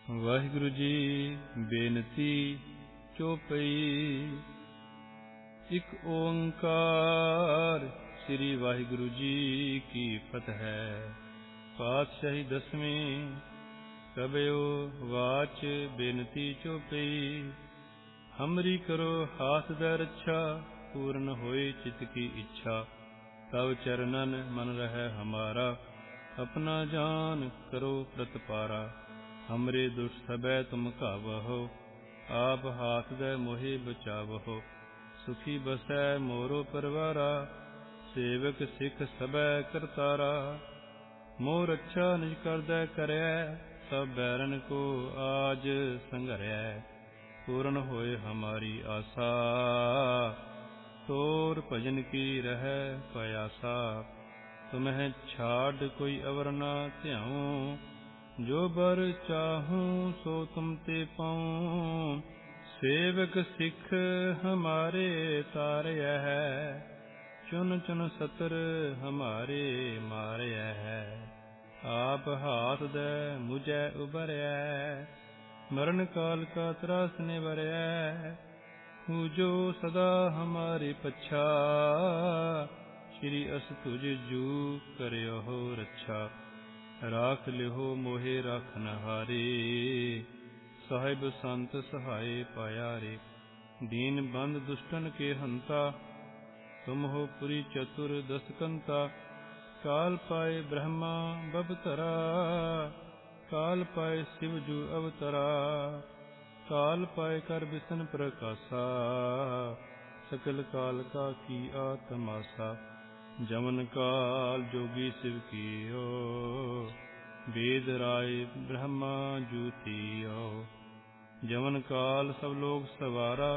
ਵਾਹਿਗੁਰੂ ਜੀ ਬੇਨਤੀ ਚੌਪਈ। ਇੱਕ ਓੰਕਾਰ ਸ੍ਰੀ ਵਾਹਿਗੁਰੂ ਜੀ ਕੀ ਫਤਿਹ। ਪਾਤਸ਼ਾਹੀ ਦਸਵੀਂ ਕਬਿਓ ਵਾਚ ਬੇਨਤੀ ਚੌਪਈ। ਹਮਰੀ ਕਰੋ ਹਾਥ ਦਾ ਰੱਛਾ, ਪੂਰਨ ਹੋਏ ਚਿਤ ਕੀ ਇੱਛਾ। ਤਵ ਚਰਨਨ ਮਨ ਰਹਿ ਹਮਾਰਾ, ਆਪਣਾ ਜਾਨ ਕਰੋ ਪ੍ਰਤਪਾਰਾ। हमरे दुष्ट सबै तुम कावहो, आप हाथ दे मोहे बचावहो। सुखी बसै मोरो परवारा, सेवक सिख सबै करतारा। मोर अच्छा निज करदै करैै, सब बैरन को आज संघरै। पूर्ण होए हमारी आशा, तोर भजन की रह पयासा। तुम्हें छाड़ कोई अवर ना ध्याऊं, जो बर चाहूं सो तुम ते पाऊं। सेवक सिख हमारे तारय है, चुन चुन सतर हमारे मारय है। आप हाथ दे मुझे उबरय, मरण काल का त्रास निवरय। जो सदा हमारे पच्छा, श्री अस तुझ जू करयो हो रक्षा। राख लिहो मोहे राखन हारे, साहिब संत सहाय पाया रे। दीन बंद दुष्टन के हंता, तुम हो पुरी चतुर दसकंता। काल पाए ब्रह्मा बबतरा, काल पाए शिव जू अवतरा। काल पाए कर बिसन प्रकाशा, सकल काल का किया तमाशा। जमन काल जोगी शिव कियो, वेद राय ब्रह्मा जूतियो। जमन काल सब लोग सवारा,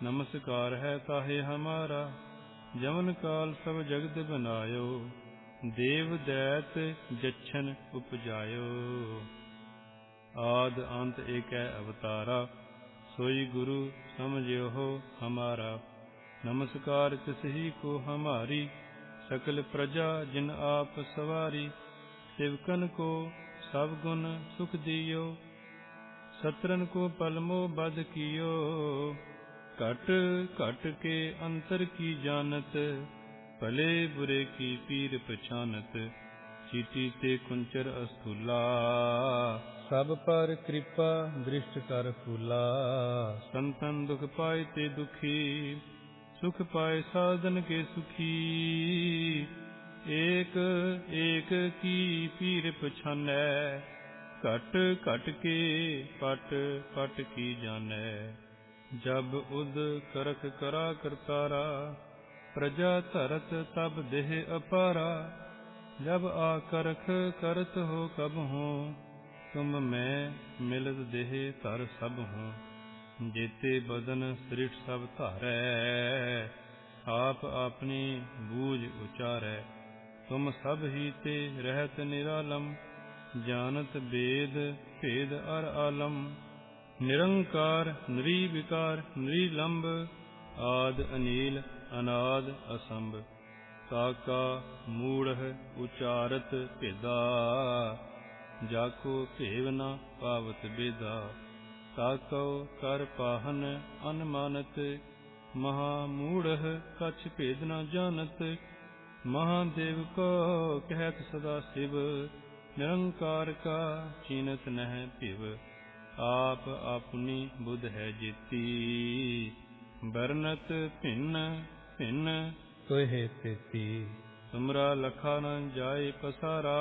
नमस्कार है ताहे हमारा। जमन काल सब जगत बनायो, देव दैत जच्छन उपजायो। आद अंत एक अवतारा, सोई गुरु समझियो हो हमारा। नमस्कार तिस ही को हमारी, सकल प्रजा जिन आप सवारी। सेवकन को सब गुण सुख दियो, सत्रन को पलमो बद कियो। घट घट के अंतर की जानत, भले बुरे की पीर पछानत। चीटी ते कुंचर अस्थूला, सब पर कृपा दृष्ट कर फूला। संतन दुख पाए ते दुखी, सुख पाए साधन के सुखी। एक एक की पीर पछानै, घट घट के पट पट की जानै। जब उद करख करा करतारा, प्रजा धरत तब देह अपारा। जब आ करख करत हो कब हो, तुम मैं मिलत देह धर सब हो। जेते बदन सृष्ट सब धारै, आप अपनी बूझ उचारै। तुम सब ही ते रहत निरालम, जानत वेद भेद अर आलम। निरंकार निर्विकार निलंब, आद अनील अनाद असंभ। ताका मूढ़ उचारत भेदा, जाको भेव न पावत बेदा। ताको कर पाहन अनमानत, महामूढ़ कछ भेद न जानत। महादेव को कहत सदा शिव, निरंकार का चीनत नह पिव। आप अपनी बुध है जेती, बरनत भिन्न भिन्न तोहे तेती। तुमरा लखा न जाए पसारा,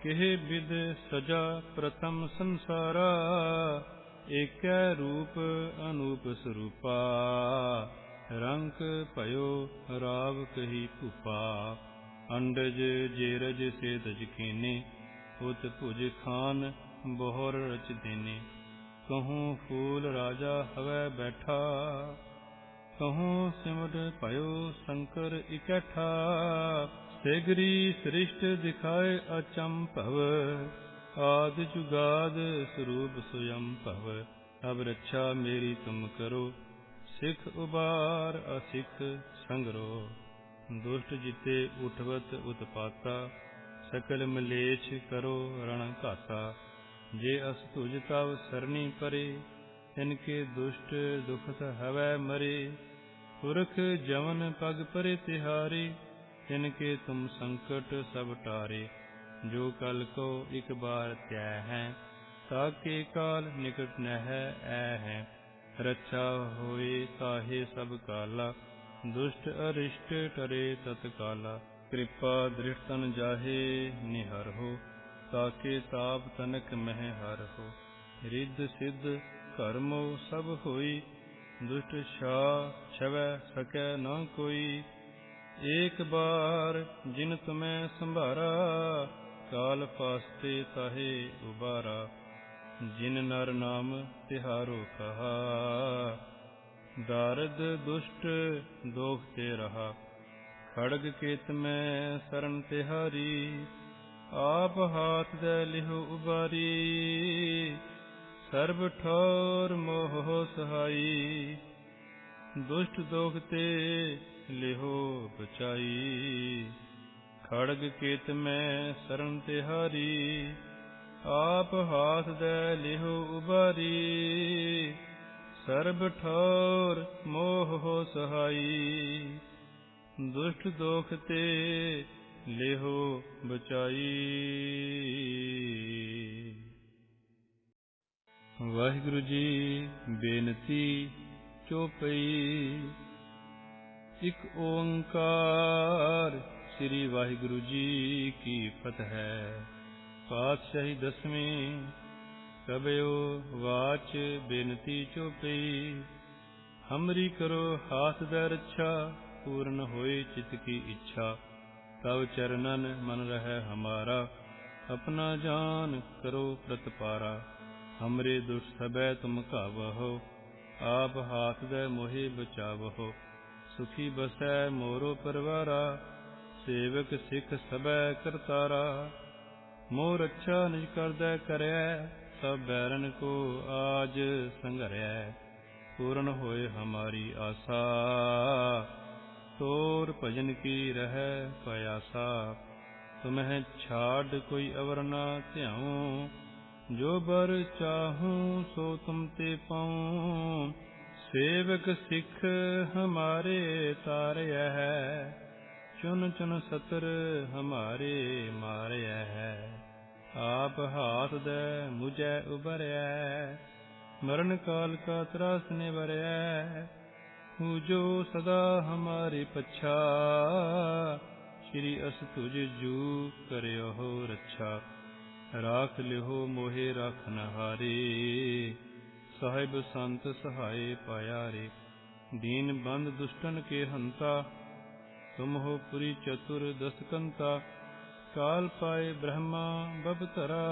केहे विद सजा प्रथम संसारा। एकै रूप अनूप स्वरूपा, रंक भयो राव कही भूपा। अंडज जेरज से दज कीने, उत भुज खान बोहर रच देने। कहूँ फूल राजा हवै बैठा, कहूँ सिमट भयो शंकर इकट्ठा। सेगरी सृष्ट दिखाए अचंभव, आदि जुगाद स्वरूप स्वयं भव। अब रक्षा मेरी तुम करो, सिख उबार असिख संगरो। दुष्ट जिते उठवत उत्पाता, सकल मलेच्छ करो रण घाता। जे अस तुझ तव सरनी परे, तिनके दुष्ट दुखत हवै मरे। पुरख जवन पग परे तिहारे, तिनके तुम संकट सब टारे। जो कल को एक बार त्याय है, ताके काल निकट नह ऐ है। रक्षा होए ताहे सब काला, दुष्ट अरिष्ट टरे तत्काला। कृपा दृढ़ तन जाहे निहर हो, ताके ताप तनक मह हर हो। रिद्ध सिद्ध कर्मो सब होई, दुष्ट छाह छवै सकै न कोई। एक बार जिन तुम्हें संभारा, काल फास्ते ताहे उबारा। जिन नर नाम तिहारो कहा, दारद दुष्ट दोख ते रहा। खड़ग केत में शरण तिहारी, आप हाथ दे लिहो उबारी। सर्ब ठौर मोह सहाई, दुष्ट दोख ते लिहो बचाई। खड़ग केत में शरण तिहारी, आप हाथ दे लिहो उबारी। सर्ब ठौर मोह सहाई, दुष्ट दोख ते लेहो बचाई। वाहिगुरु जी बेनती चौपई। एक ओंकार श्री वाहिगुरु जी की फतह। पातशाही दसवीं कबयो वाच बेनती चौपई। हमरी करो हाथ दै रक्षा, पूर्ण होए चित की इच्छा। तव चरणन मन रहे हमारा, अपना जान करो प्रतपारा। हमरे दुष्ट सबै तुम कावहो, आप हाथ दे मोहे बचावहो। सुखी बसै मोरो परवारा, सेवक सिख सबै करतारा। मोर अच्छा निज कर दै करै, सब बैरन को आज संघरै। पूर्ण होए हमारी आशा, तोर भजन की रह पयासा। तुम्हें छाड़ कोई अवर ना ध्याऊं, जो बर चाहूं सो तुम ते पाऊं। सेवक सिख हमारे तारय है, चुन चुन सतर हमारे मारय है। आप हाथ दे मुझे उबरय, मरण काल का त्रास निवरय। जो सदा हमारे पच्छा, श्री अस तुझ जू करयो हो रक्षा। राख लिहो मोहे राखन हारे, साहिब संत सहाय पाया रे। दीन बंद दुष्टन के हंता, तुम हो पुरी चतुर दसकंता। काल पाए ब्रह्मा बबतरा,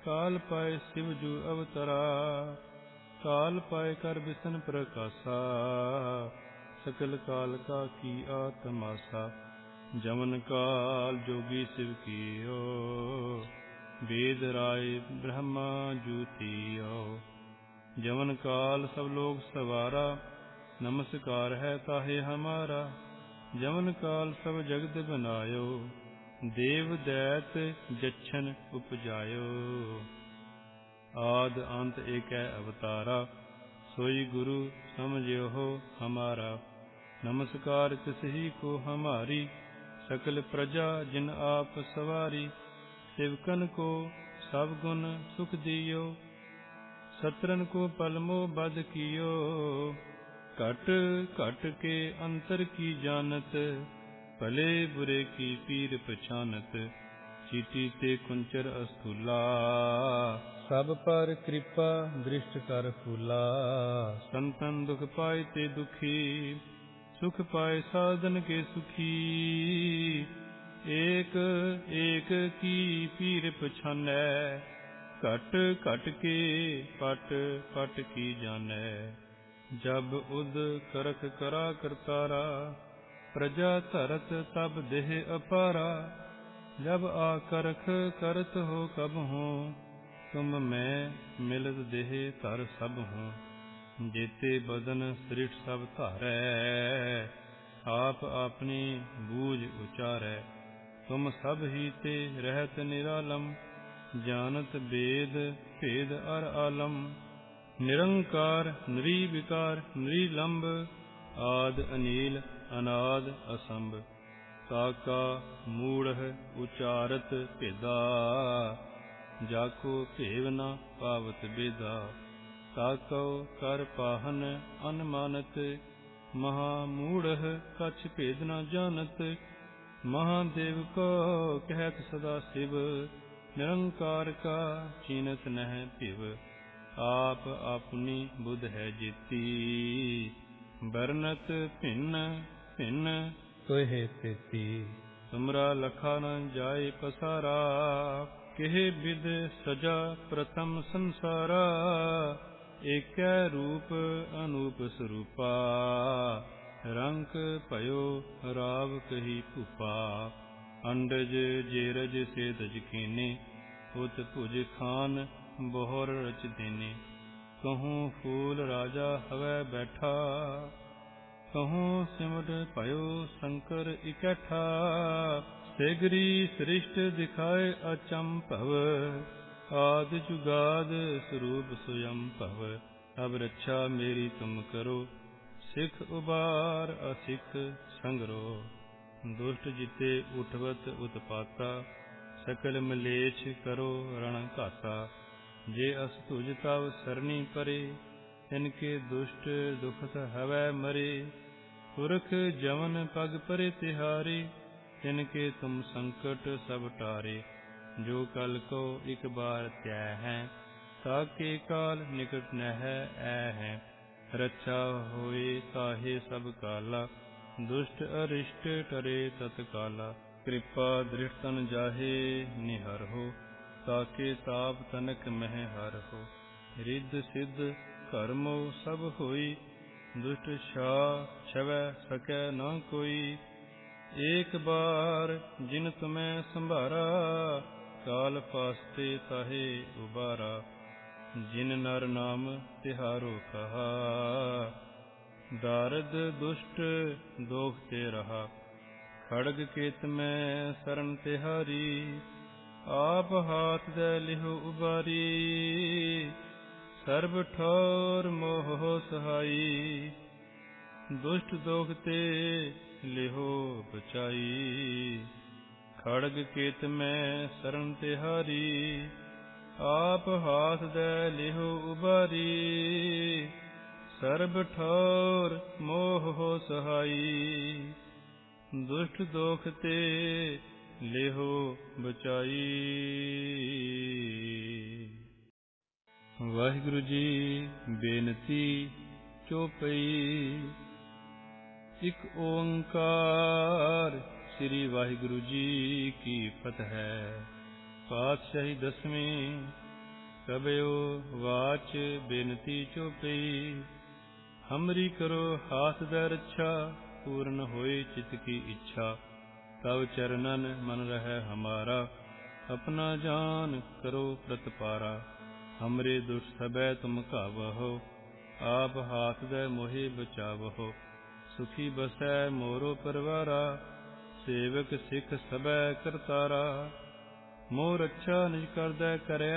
काल पाए शिव जू अवतरा। काल पाए कर बिसन प्रकाशा, सकल काल का की आत्मासा। जमन काल जोगी शिव कियो, वेद राय ब्रह्मा जूतियो। जमन काल सब लोग सवारा, नमस्कार है ताहे हमारा। जमन काल सब जगत बनायो, देव दैत जच्छन उपजायो। आद अंत एकै अवतारा, सोई गुरु समझियो हो हमारा। नमस्कार तिसही को हमारी, सकल प्रजा जिन आप सवारी। सेवकन को सब गुण सुख दियो, सत्रन को पलमो बद कियो। घट घट के अंतर की जानत, भले बुरे की पीर पछानत। चीटी ते कुंचर अस्थूला, सब पर कृपा दृष्ट कर फूला। संतन दुख पाए ते दुखी, सुख पाए साधन के सुखी। एक एक की पीर पछानै, घट घट के पट पट की जानै। जब उद करख करा करतारा, प्रजा धरत तब देह अपारा। जब आकरख करत हो कब हूँ, तुम मैं मिलत देह धर सब हूँ। जेते बदन सृष्ट सब धारै, आप अपनी बूझ उचारै। तुम सब ही ते रहत निरालम, जानत वेद भेद अर आलम। निरंकार निरीविकार निरीलंब, आद अनील अनाद असंभ। ताका मूढ़ उचारत भेदा, जाको भेव न पावत बेदा। ताको कर पाहन अनमानत, महामूढ़ कछ भेद न जानत। महादेव को कहत सदा शिव, निरंकार का चीनत नह पिव। आप अपनी बुध है जेती, बरनत भिन्न भिन्न तोहे तेती। तुमरा लखा न जाय पसारा, केह विद सजा प्रथम संसारा। एकै रूप अनूप स्वरूपा, रंक भयो राव कही भूपा। अंडज जेरज सेदज कीने, उत भुज खान बोहर रच देने। कहूँ फूल राजा हवै बैठा, कहूँ सिमट भयो शंकर इकट्ठा। सेगरी सृष्ट दिखाए अचंभव, आदि जुगाद स्वरूप स्वयं भव। अब रक्षा मेरी तुम करो, सिख उबार असिख संगरो। दुष्ट जिते उठवत उत्पाता, सकल मलेच्छ करो रण घाता। जे अस तुझ तव सरनी परे, तिनके दुष्ट दुखत हवै मरे। पुरख जमन पग परे तिहारी, तिनके तुम संकट सब टारे। जो कल को एक बार त्याय है, ताके काल निकट नह ऐ है। रक्षा होए ताहे सब काला, दुष्ट अरिष्ट टरे तत्काला। कृपा दृढ़ तन जाहे निहर हो, ताके ताप तनक मह हर हो। रिद्ध सिद्ध कर्मो सब होई, दुष्ट छाह छवै सकै न कोई। एक बार जिन तुम्हें संभारा, काल फास्ते ताहे उबारा। जिन नर नाम तिहारो कहा, दारद दुष्ट दोख ते रहा। खड़ग केत में शरण तिहारी, आप हाथ दे लिहो उबारी। सर्ब ठौर मोह सहाई, दुष्ट दोख ते लिहो बचाई। खड़ग केत में शरण तिहारी, आप हाथ दे लिहो उबारी। सर्ब ठौर मोह सहाई, दुष्ट दोख ते लिहो बचाई। वाहिगुरु जी बेनती चौपई। इक ओंकार श्री वाहिगुरु जी की फतह। पातशाही दसवीं। कबयो वाच बेनती चौपई। हमरी करो हाथ दै रक्षा, पूर्ण होए चित की इच्छा। तव चरणन मन रहे हमारा, अपना जान करो प्रतपारा। हमरे दुष्ट सबै तुम कावहो, आप हाथ दे मोहे बचावहो। सुखी बसै मोरो परवारा, सेवक सिख सबै करतारा। मोह रक्षा निज करदै करै,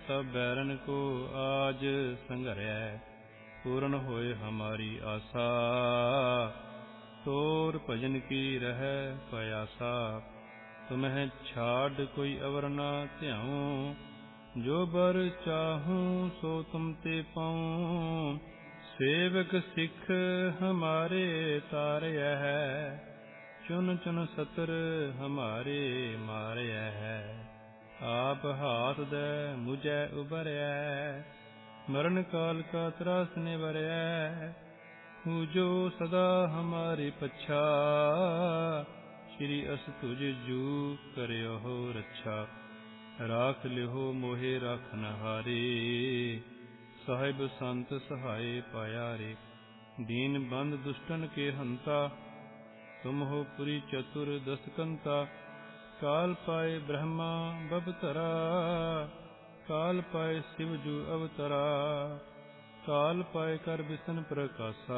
सब बैरन को आज संघरै। पूर्ण होए हमारी आशा, तोर भजन की रह पयासा। तुम्हें छाड़ कोई अवर ना ध्याऊं, जो बर चाहूं सो तुम ते पाऊं। सेवक सिख हमारे तारय है, चुन चुन सतर हमारे मारय है। आप हाथ दे मुझे उबरय, मरण काल का त्रास निवरय। जो सदा हमारी पच्छा, श्री अस तुझ जू करयो हो रक्षा। राख लिहो मोहे राखन हारे, साहिब संत सहाय पाया रे। दीन बंद दुष्टन के हंता, तुम हो पुरी चतुर दसकंता। काल पाए ब्रह्मा बबतरा, काल पाए शिव जू अवतरा। काल पाए कर बिसन प्रकाशा,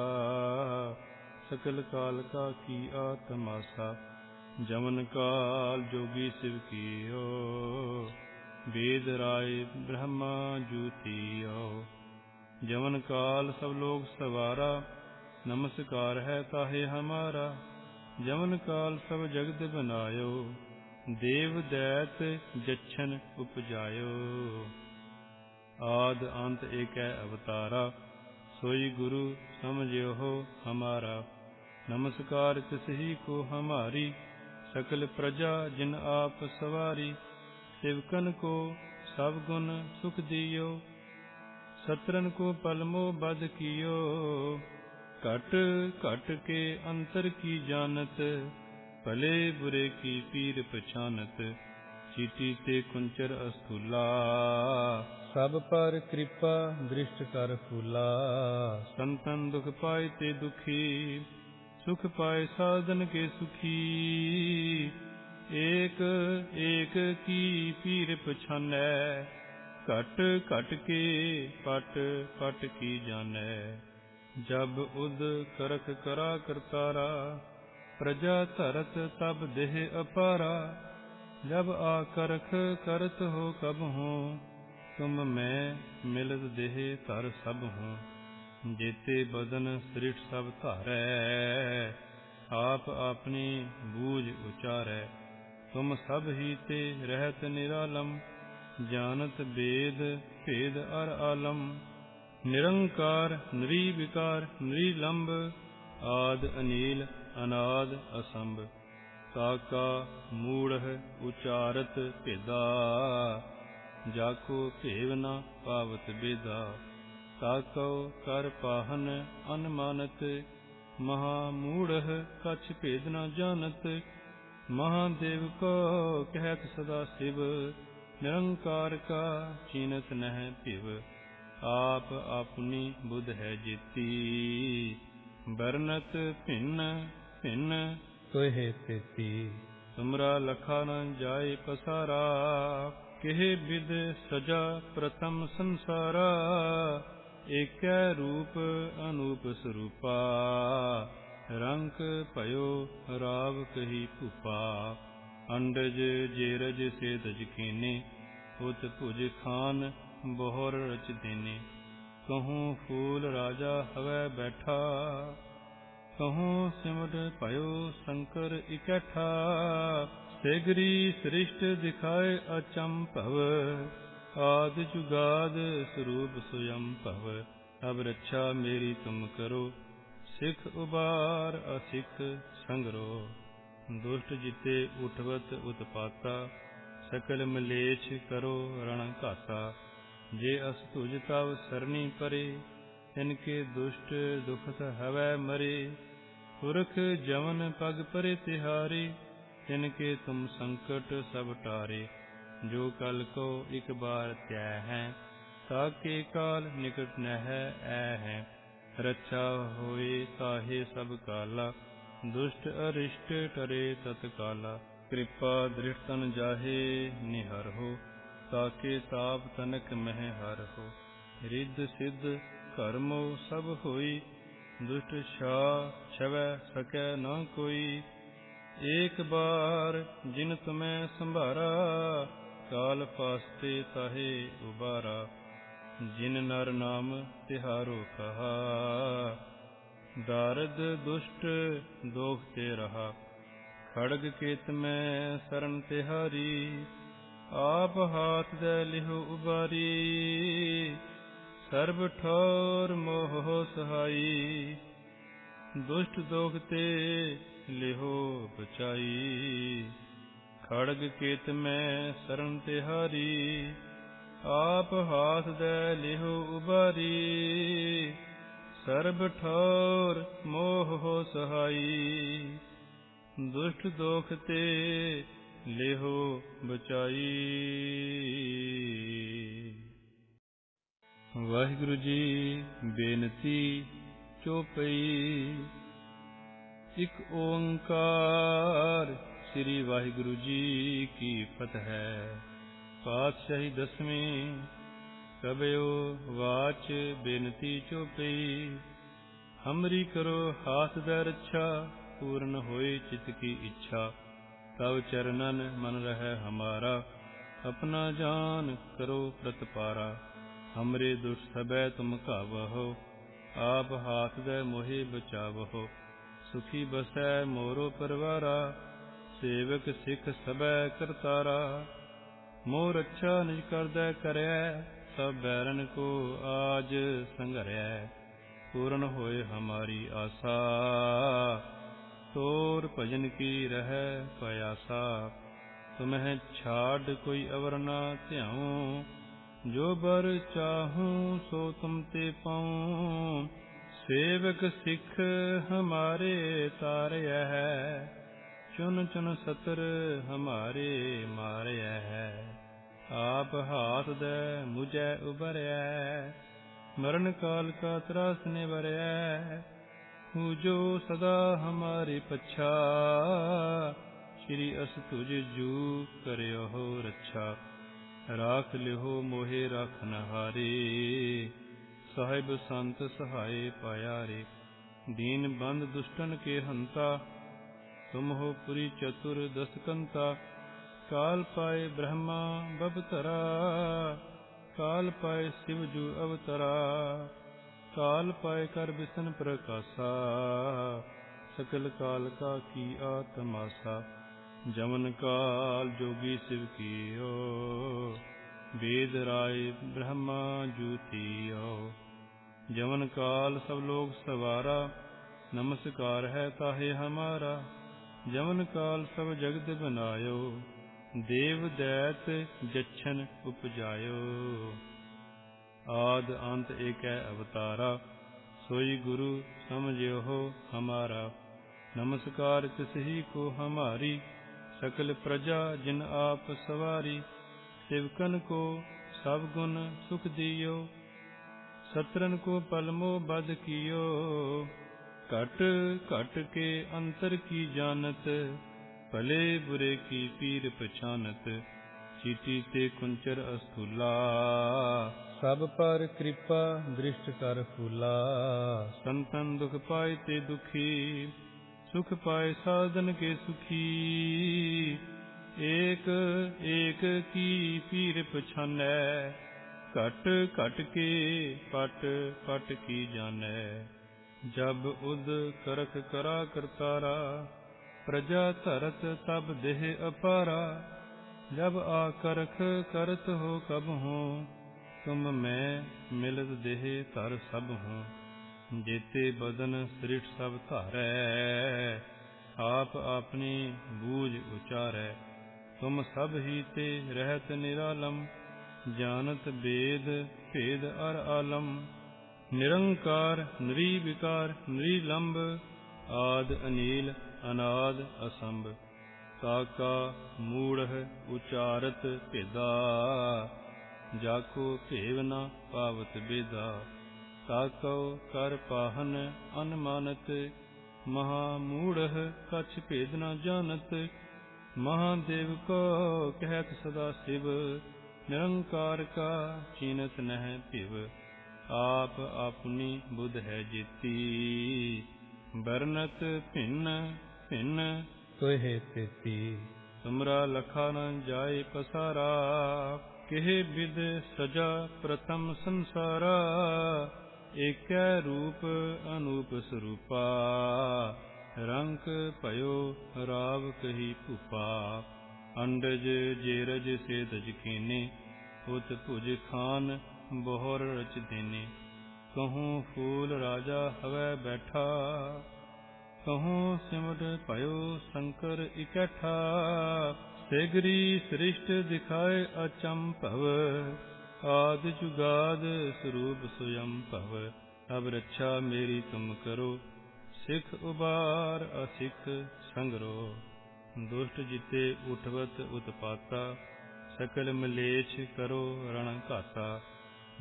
सकल काल का की आत्मासा। जमन काल जोगी शिव कीयो, वेद राय ब्रह्मा जूतियो। जवन काल सब लोग सवारा, नमस्कार है ताहे हमारा। जवन काल सब जगत बनायो, देव दैत जच्छन उपजायो। आद अंत एक अवतारा, सोई गुरु समझियो हो हमारा। नमस्कार तिसही को हमारी, सकल प्रजा जिन आप सवारी। सेवकन को सब गुण सुख दियो, सत्रन को पलमो बद कियो। घट घट के अंतर की जानत, भले बुरे की पीर पछानत। चीटी ते कुंचर अस्थूला, सब पर कृपा दृष्ट कर फूला। संतन दुख पाए ते दुखी, सुख पाए साधन के सुखी। एक एक की पीर पछानै, घट घट के पट पट की जानै। जब उद करख करा करतारा, प्रजा धरत तब देह अपारा। जब आ करख करत हो कब हो, तुम मैं मिलत देह धर सब हो। जेते बदन सृष्ट सब धारै, आप अपनी बूझ उचारै। तुम सब ही ते रहत निरालम, जानत वेद भेद अर आलम। निरंकार निर्विकार निलंब, आद अनील अनाद असंभ। ताका मूढ़ उचारत भेदा, जाको भेव न पावत बेदा। ताको कर पाहन अनमानत, महामूढ़ कछ भेद न जानत। महादेव को कहत सदा शिव, निरंकार का चीनत नह पिव। आप अपनी बुध है जेती, बरनत भिन्न भिन्न तोहे तेती। तुमरा लखा न जाए पसारा, केहे विद सजा प्रथम संसारा। एक रूप अनूप स्वरूपा, रंक भयो राव कही भूपा। अंडज जेरज से दज कीने, उत भुज खान बोहर रच देने। कहूँ फूल राजा हवै बैठा, कहूँ सिमट भयो शंकर इकट्ठा। सेगरी सृष्ट दिखाए अचंभव, आदि जुगाद स्वरूप स्वयं भव। अब रक्षा मेरी तुम करो, सिख उबार असिख संगरो। दुष्ट जिते उठवत उत्पाता, सकल मलेच्छ करो रण घाता। जे अस तुझ तव सरनी परे, इनके दुष्ट दुखत हवै मरे। पुरख जवन पग परे तिहारे, इनके तुम संकट सब टारे। जो कल को एक बार त्याय है, ताके काल निकट नह ऐ है। रक्षा होए ताहे सब काला, दुष्ट अरिष्ट टरे तत्काला। कृपा दृढ़ तन जाहे निहर हो, ताके ताप तनक मह हर हो। रिद्ध सिद्ध कर्मो सब होई, दुष्ट छाह छवै सकै न कोई। एक बार जिन तुम्हें संभारा, काल फास्ते ताहे उबारा। जिन नर नाम तिहारो कहा, दारद दुष्ट दोख ते रहा। खड़ग केत में शरण तिहारी, आप हाथ दे लिहो उबारी। सर्ब ठोर मोह सहाई, दुष्ट दोख ते लिहो बचाई। खड़ग केत में शरण तिहारी, आप हाथ दे लिहो उबारी। सर्ब ठोर मोह हो सहाई, दुष्ट दोख ते लिहो बचाई। वाहिगुरु जी बेनती चौपई। इक ओंकार श्री वाहिगुरु जी की फतह। पातशाही दसवीं कबयो वाच बेनती चौपई। हमरी करो हाथ दै रक्षा, पूर्ण होए चित की इच्छा। तव चरणन मन रहे हमारा, अपना जान करो प्रतिपारा। हमरे दुष्ट सबै तुम कावहो, आप हाथ दे मोहि बचावहो। सुखी बसै मोरो परवारा, सेवक सिख सबै करतारा। मोर अच्छा निज करदै करੈ, सब बैरन को आज संघरै। पूर्ण होए हमारी आशा, तोर भजन की रहै पयासा। तुम्हें छाड़ कोई अवर ना ध्याऊं, जो बर चाहूं सो तुम ते पाऊं। सेवक सिख हमारे तारय है, चुन चुन सतर हमारे मारय है। आप हाथ दे मुझे उबरय, मरण काल का त्रास निवरय। जो सदा हमारी पच्छा, श्री अस तुझ जू करयो रक्षा। राख लिहो मोहे राखनहारे, साहिब संत सहाय पायारे। दीन बंद दुष्टन के हंता, तुम हो पुरी चतुर दसकंता। काल पाए ब्रह्मा बबतरा, काल पाए शिव जू अवतरा। काल पाए कर बिसन प्रकाशा, सकल काल का की आत्मासा। जमन काल जोगी शिव कियो, वेद राय ब्रह्मा जूतियो। जमन काल सब लोग सवारा, नमस्कार है ताहे हमारा। जमन काल सब जगत बनायो, देव दैत जच्छन उपजायो। आद अंत एकै अवतारा, सोई गुरु समझियो हो हमारा। नमस्कार तिसही को हमारी, सकल प्रजा जिन आप सवारी। सेवकन को सब गुण सुख दियो, सत्रन को पलमो बद कियो। घट घट के अंतर की जानत, भले बुरे की पीर पछानत। चीटी ते कुंचर अस्थूला, सब पर कृपा दृष्ट कर फूला। संतन दुख पाए ते दुखी, सुख पाए साधन के सुखी। एक एक की पीर पछानै, घट घट के पट पट की जानै। जब उद करख करा करतारा, प्रजा धरत तब देह अपारा। जब आकरख करत हो कब हो, तुम मैं मिलत देह तर सब हो। जेते बदन सृष्ट सब धारै, आप अपनी बूझ उचारै। तुम सब ही ते रहत निरालम, जानत वेद भेद अर आलम। निरंकार निर्विकार निलंब, आद अनील अनाद असंभ। ताका मूढ़ उचारत भेदा, जाको भेव न पावत बेदा। ताको कर पाहन अनमानत, महामूढ़ कछ भेद न जानत। महादेव को कहत सदा शिव, निरंकार का चीनत नह पिव। आप अपनी बुध है जीती, बरनत भिन्न भिन्न कहे तेती। तुमरा लखा न जाए पसारा, केह विद सजा प्रथम संसारा। एकै रूप अनूप स्वरूपा, रंक भयो राव कही भूपा। अंडज जेरज से दज कीने, उत भुज खान बोहर रच देने। कहूँ फूल राजा हवै बैठा, कहूँ सिमट भयो शंकर इकट्ठा। सेगरी सृष्ट दिखाए अचंभव, आद जुगाद स्वरूप स्वयं भव। अब रक्षा मेरी तुम करो, सिख उबार असिख संगरो। दुष्ट जिते उठवत उत्पाता, सकल मलेच्छ करो रण घाता।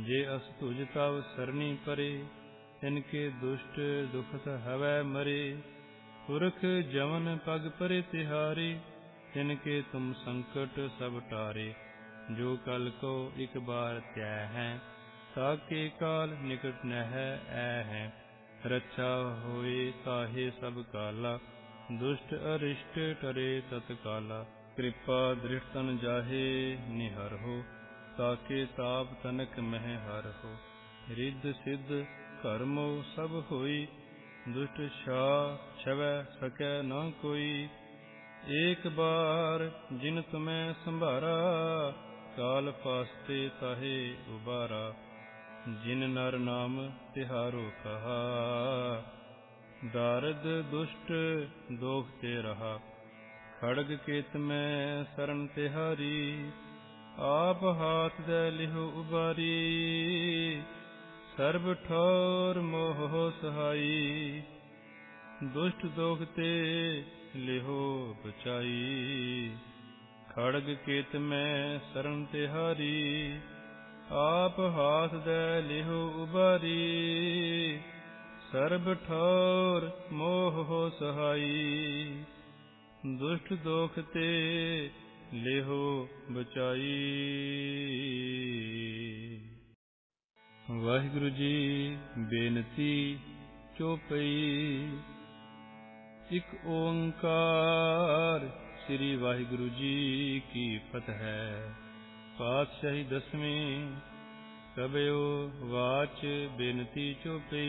जे अस तुझ तव सरनी परे, इनके दुष्ट दुखत हवै मरे। पुरख जमन पग परे तिहारी, तिनके तुम संकट सब टारे। जो कल को एक बार त्याय है, ताके काल निकट नह ऐ है। रक्षा होए ताहे सब काला, दुष्ट अरिष्ट टरे तत्काला। कृपा दृढ़ तन जाहे निहर हो, ताके ताप तनक मह हर हो। रिद्ध सिद्ध कर्मो सब होई, दुष्ट छवै सकै न कोई। एक बार जिन तुम्हें संभारा, काल फास्ते ताहे उबारा। जिन नर नाम तिहारो कहा, दारद दुष्ट दोख ते रहा। खड़ग केत में शरण तिहारी, आप हाथ दे लिहो उबारी। सर्ब ठौर मोह सहाई, दुष्ट दोख ते लिहो बचाई। खड़ग केत में शरण तिहारी, आप हाथ दे लिहो उबारी। सर्ब ठौर मोह सहाई, दुष्ट दोख ते लिहो बचाई। वाहिगुरु जी बेनती चौपई। इक ओंकार श्री वाहिगुरु जी की फतह। पातशाही दसवीं कबयो वाच बेनती चौपई।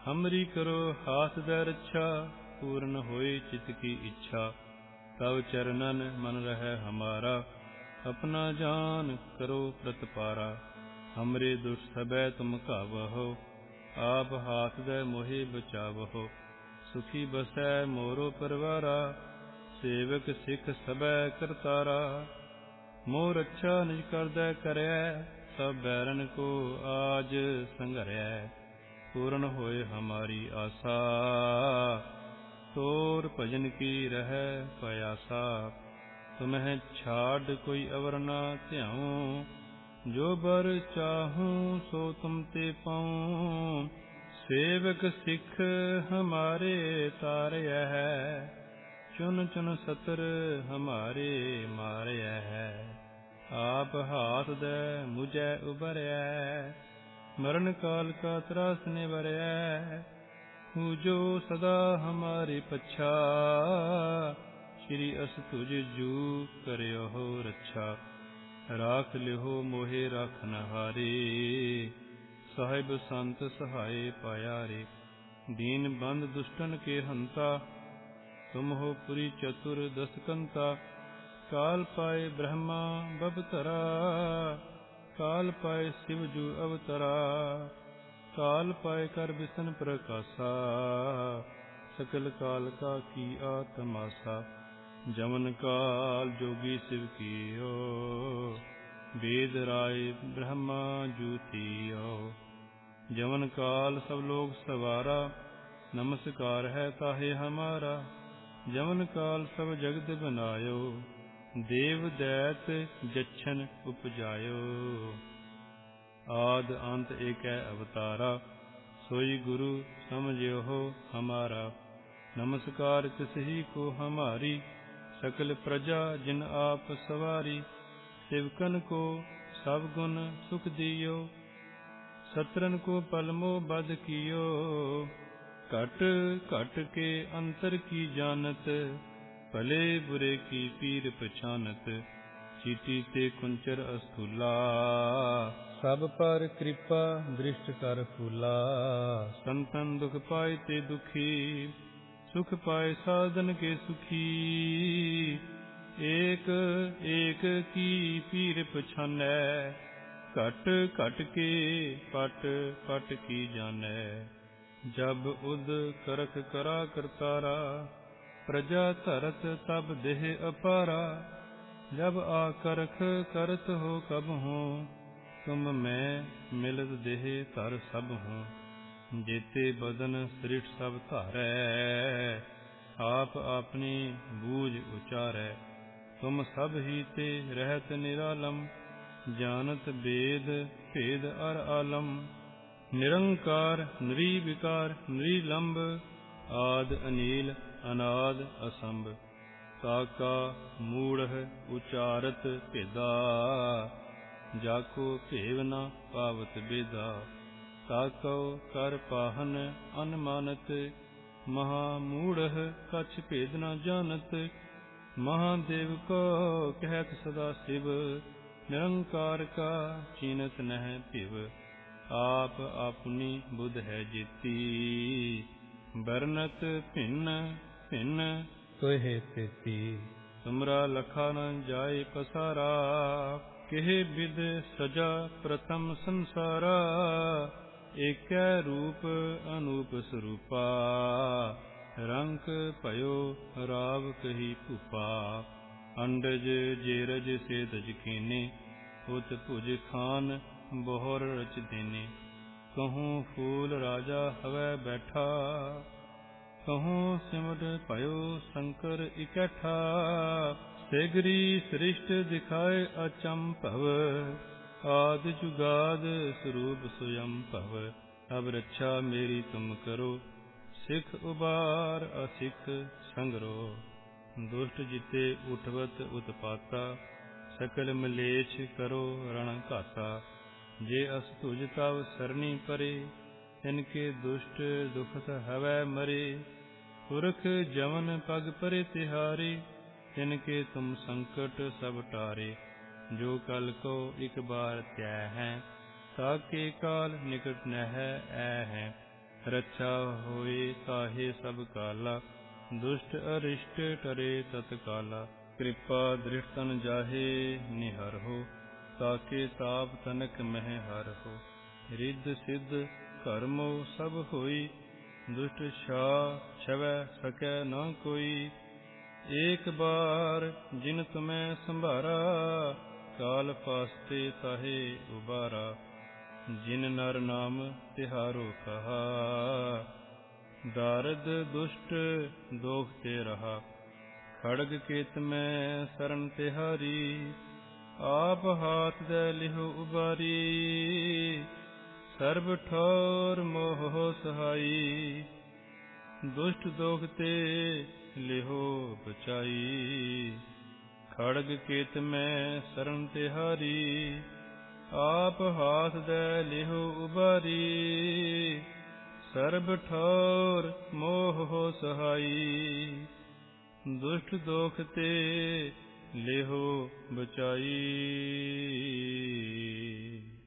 हमरी करो हाथ दै रक्षा, पूर्ण होए चित की इच्छा। तव चरणन मन रहे हमारा, अपना जान करो प्रतपारा। हमरे दुष्ट सबै तुम कावहो, आप हाथ दे मोहे बचावहो। सुखी बसै मोरो परवारा, सेवक सिख सबै करतारा। मोर अच्छा निज करदै करैै, सब बैरन को आज संघरै। पूर्ण होए हमारी आशा, तोर भजन की रह पयासा। तुम्हें छाड़ कोई अवर ना ध्याऊं, जो बर चाहूं सो तुम ते पाऊं। सेवक सिख हमारे तारय है, चुन चुन सतर हमारे मारय है। आप हाथ दे मुझे उबरै, मरण काल का त्रास निबरै। जो सदा हमारे पच्छा, श्री अस तुझ जू करयो हो रक्षा। राख लिहो मोहे राखन हारे, साहिब संत सहाय पाया रे। दीन बंद दुष्टन के हंता, तुम हो पुरी चतुर दसकंता। काल पाए ब्रह्मा बबतरा, काल पाए शिव जू अवतरा। काल पाए कर बिसन प्रकाशा, सकल काल का की आत्मासा। जमन काल जोगी शिव कियो, वेद राय ब्रह्मा जूतियो। जमन काल सब लोग सवारा, नमस्कार है ताहे हमारा। जमन काल सब जगत बनायो, देव दैत जच्छन उपजायो। आद अंत एक अवतारा, सोई गुरु समझियो हो हमारा। नमस्कार तिसही को हमारी, सकल प्रजा जिन आप सवारी। सेवकन को सब गुण सुख दियो, सत्रन को पलमो बद कियो। घट घट के अंतर की जानत, भले बुरे की पीर पछानत। चीटी ते कुंचर अस्थूला, सब पर कृपा दृष्ट कर फूला। संतन दुख पाए ते दुखी, सुख पाए साधन के सुखी। एक एक की पीर पछानै, घट घट के पट पट की जानै। जब उद करख करा करतारा, प्रजा धरत तब देह अपारा। जब आकरख करत हो कब हों, तुम मैं मिलत देह धर सब हों। जेते बदन सृष्ट सब धारै, आप अपनी बूझ उचारै। तुम सब ही ते रहत निरालम, जानत वेद भेद अर आलम। निरंकार निर्विकार निलंब, आद अनील अनाद असंभ। ताका मूढ़ उचारत भेदा, जाको भेव न पावत बेदा। ताको कर पाहन अनमानत, महामूढ़ कछ भेद न जानत। महादेव को कहत सदा शिव, निरंकार का चीनत नह पिव। आप अपनी बुध है जीती, बरनत भिन्न भिन्न तोहे तेती। तुमरा लखा न जाय पसारा, केहे विद सजा प्रथम संसारा। एकै रूप अनूप स्वरूपा, रंक भयो राव कही भूपा। अंडज जेरज सेदज कीने, उत भुज खान बोहर रच देने। कहूँ फूल राजा हवै बैठा, कहूँ सिमट भयो शंकर इकट्ठा। सेगरी सृष्ट दिखाए अचंभव, आदि जुगाद स्वरूप स्वयं भव। अब रक्षा मेरी तुम करो, सिख उबार असिख संगरो। दुष्ट जिते उठवत उत्पाता, सकल मलेच्छ करो रण घाता। जे अस तुझ तव सरनी परे, तिनके दुष्ट दुखत हवै मरे। पुरख जवन पग परे तिहारी, तिनके तुम संकट सब टारे। जो कल को एक बार त्याय है, ताके काल निकट नह ऐ है। रक्षा होए ताहे सब काला, दुष्ट अरिष्ट टरे तत्काला। कृपा दृष्ट तन जाहे निहर हो, ताके ताप तनक मह हर हो। रिद्ध सिद्ध कर्मो सब होई, दुष्ट छाह छवै सकै न कोई। एक बार जिन तुम्हें संभारा, काल फास्ते ताहे उबारा। जिन नर नाम तिहारो कहा, दारद दुष्ट दोख ते रहा। खड़ग केत में शरण तिहारी, आप हाथ दे लिहो उबारी। सर्ब ठौर मोह सहाई, दुष्ट दोख ते लिहो बचाई। खड़ग केत में शरण तिहारी, आप हाथ दे लिहो उबारी। सर्ब ठौर मोह सहाई, दुष्ट दोख ते लिहो बचाई।